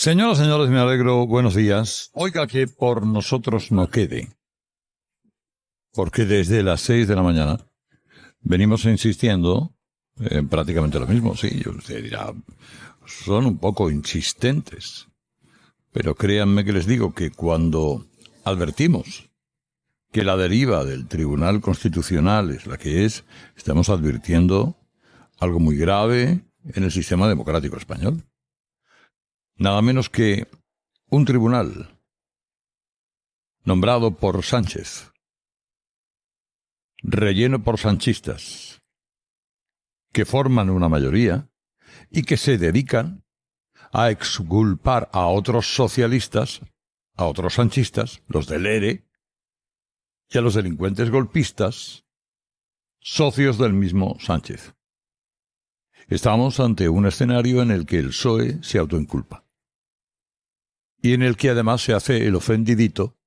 Señoras, señores, me alegro. Buenos días. Oiga, que por nosotros no quede, porque desde las 6 de la mañana venimos insistiendo en prácticamente lo mismo. Sí, usted dirá, son un poco insistentes, pero créanme que les digo que cuando advertimos que la deriva del Tribunal Constitucional es la que es, estamos advirtiendo algo muy grave en el sistema democrático español. Nada menos que un tribunal nombrado por Sánchez, relleno por sanchistas, que forman una mayoría y que se dedican a exculpar a otros socialistas, a otros sanchistas, los del ERE, y a los delincuentes golpistas, socios del mismo Sánchez. Estamos ante un escenario en el que el PSOE se autoinculpa. Y en el que además se hace el ofendidito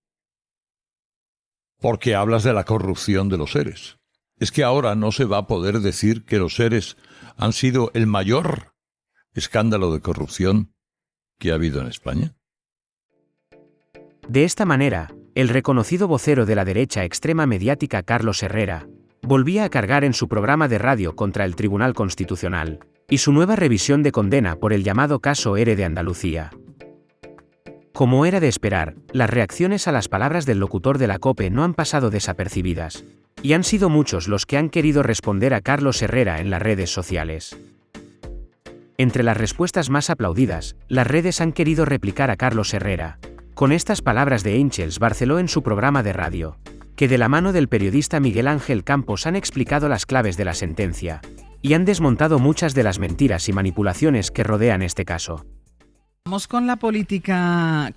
porque hablas de la corrupción de los seres. Es que ahora no se va a poder decir que los seres han sido el mayor escándalo de corrupción que ha habido en España. De esta manera, el reconocido vocero de la derecha extrema mediática Carlos Herrera volvía a cargar en su programa de radio contra el Tribunal Constitucional y su nueva revisión de condena por el llamado caso ERE de Andalucía. Como era de esperar, las reacciones a las palabras del locutor de la COPE no han pasado desapercibidas, y han sido muchos los que han querido responder a Carlos Herrera en las redes sociales. Entre las respuestas más aplaudidas, las redes han querido replicar a Carlos Herrera, con estas palabras de Àngels Barceló en su programa de radio, que de la mano del periodista Miguel Ángel Campos han explicado las claves de la sentencia, y han desmontado muchas de las mentiras y manipulaciones que rodean este caso. Vamos con la política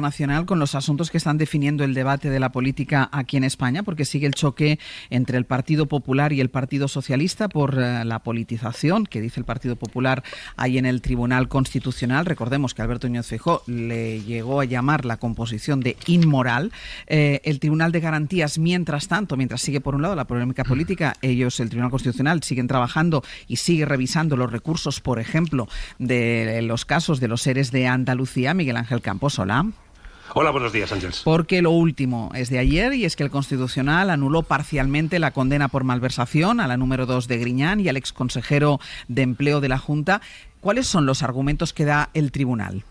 nacional, con los asuntos que están definiendo el debate de la política aquí en España, porque sigue el choque entre el Partido Popular y el Partido Socialista por la politización que dice el Partido Popular ahí en el Tribunal Constitucional. Recordemos que Alberto Núñez Feijóo le llegó a llamar la composición de inmoral. El Tribunal de Garantías, mientras sigue por un lado la polémica política, ellos, el Tribunal Constitucional, siguen trabajando y sigue revisando los recursos, por ejemplo, de los casos de los seres de Andalucía. Miguel Ángel Campos, hola. Hola, buenos días, Àngels. Porque lo último es de ayer, y es que el Constitucional anuló parcialmente la condena por malversación a la número 2 de Griñán y al exconsejero de Empleo de la Junta. ¿Cuáles son los argumentos que da el tribunal?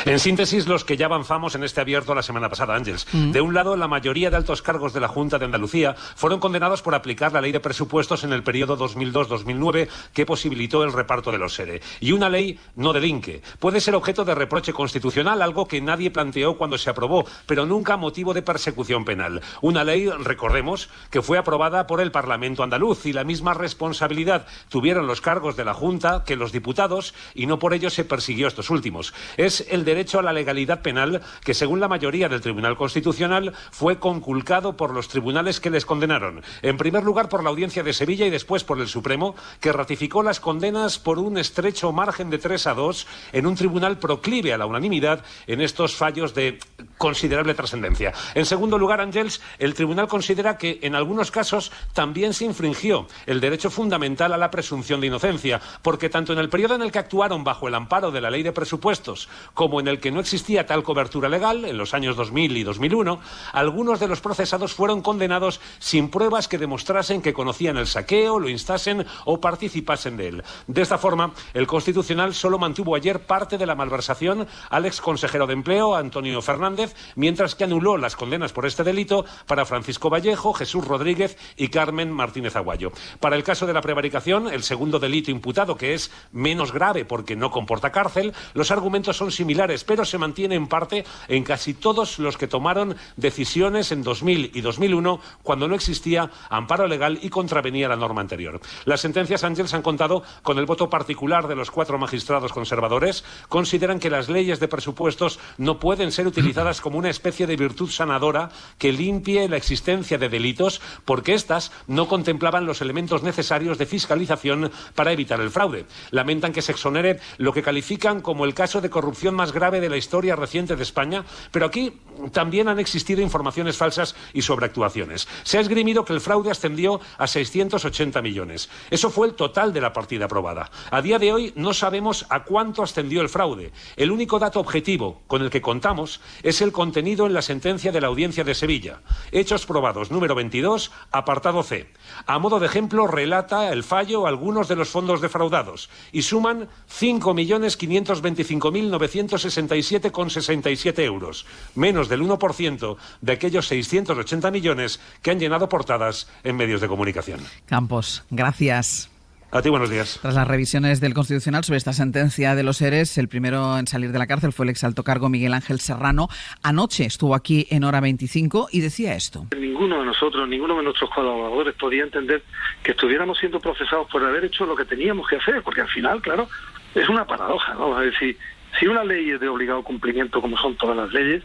En síntesis, los que ya avanzamos en este abierto la semana pasada, Àngels. De un lado, la mayoría de altos cargos de la Junta de Andalucía fueron condenados por aplicar la ley de presupuestos en el periodo 2002-2009 que posibilitó el reparto de los SERE. Y una ley no delinque. Puede ser objeto de reproche constitucional, algo que nadie planteó cuando se aprobó, pero nunca motivo de persecución penal. Una ley, recordemos, que fue aprobada por el Parlamento andaluz, y la misma responsabilidad tuvieron los cargos de la Junta que los diputados, y no por ello se persiguió a estos últimos. Es el derecho a la legalidad penal que, según la mayoría del Tribunal Constitucional, fue conculcado por los tribunales que les condenaron. En primer lugar por la Audiencia de Sevilla y después por el Supremo, que ratificó las condenas por un estrecho margen de 3-2 en un tribunal proclive a la unanimidad en estos fallos de considerable trascendencia. En segundo lugar, Àngels, el tribunal considera que en algunos casos también se infringió el derecho fundamental a la presunción de inocencia, porque tanto en el periodo en el que actuaron bajo el amparo de la ley de presupuestos como en el que no existía tal cobertura legal, en los años 2000 y 2001, algunos de los procesados fueron condenados sin pruebas que demostrasen que conocían el saqueo, lo instasen o participasen de él. De esta forma, el Constitucional solo mantuvo ayer parte de la malversación al exconsejero de Empleo, Antonio Fernández, mientras que anuló las condenas por este delito para Francisco Vallejo, Jesús Rodríguez y Carmen Martínez Aguayo. Para el caso de la prevaricación, el segundo delito imputado, que es menos grave porque no comporta cárcel, los argumentos son similares, pero se mantiene en parte en casi todos los que tomaron decisiones en 2000 y 2001, cuando no existía amparo legal y contravenía la norma anterior. Las sentencias, Àngels, han contado con el voto particular de los 4 magistrados conservadores. Consideran que las leyes de presupuestos no pueden ser utilizadas como una especie de virtud sanadora que limpie la existencia de delitos, porque éstas no contemplaban los elementos necesarios de fiscalización para evitar el fraude. Lamentan que se exonere lo que califican como el caso de corrupción más grave grave de la historia reciente de España, pero aquí también han existido informaciones falsas y sobreactuaciones. Se ha esgrimido que el fraude ascendió a 680 millones. Eso fue el total de la partida aprobada. A día de hoy no sabemos a cuánto ascendió el fraude. El único dato objetivo con el que contamos es el contenido en la sentencia de la Audiencia de Sevilla. Hechos probados número 22, apartado C. A modo de ejemplo, relata el fallo algunos de los fondos defraudados y suman 5.525.967,67 euros, menos del 1% de aquellos 680 millones que han llenado portadas en medios de comunicación. Campos, gracias. A ti, buenos días. Tras las revisiones del Constitucional sobre esta sentencia de los ERES, el primero en salir de la cárcel fue el exalto cargo Miguel Ángel Serrano. Anoche estuvo aquí en Hora 25 y decía esto. Ninguno de nosotros, ninguno de nuestros colaboradores podía entender que estuviéramos siendo procesados por haber hecho lo que teníamos que hacer, porque al final, claro, es una paradoja, ¿no? Es decir, si una ley es de obligado cumplimiento, como son todas las leyes,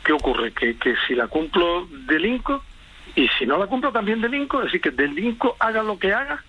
¿qué ocurre? Que si la cumplo, delinco, y si no la cumplo, también delinco, es decir, que delinco haga lo que haga.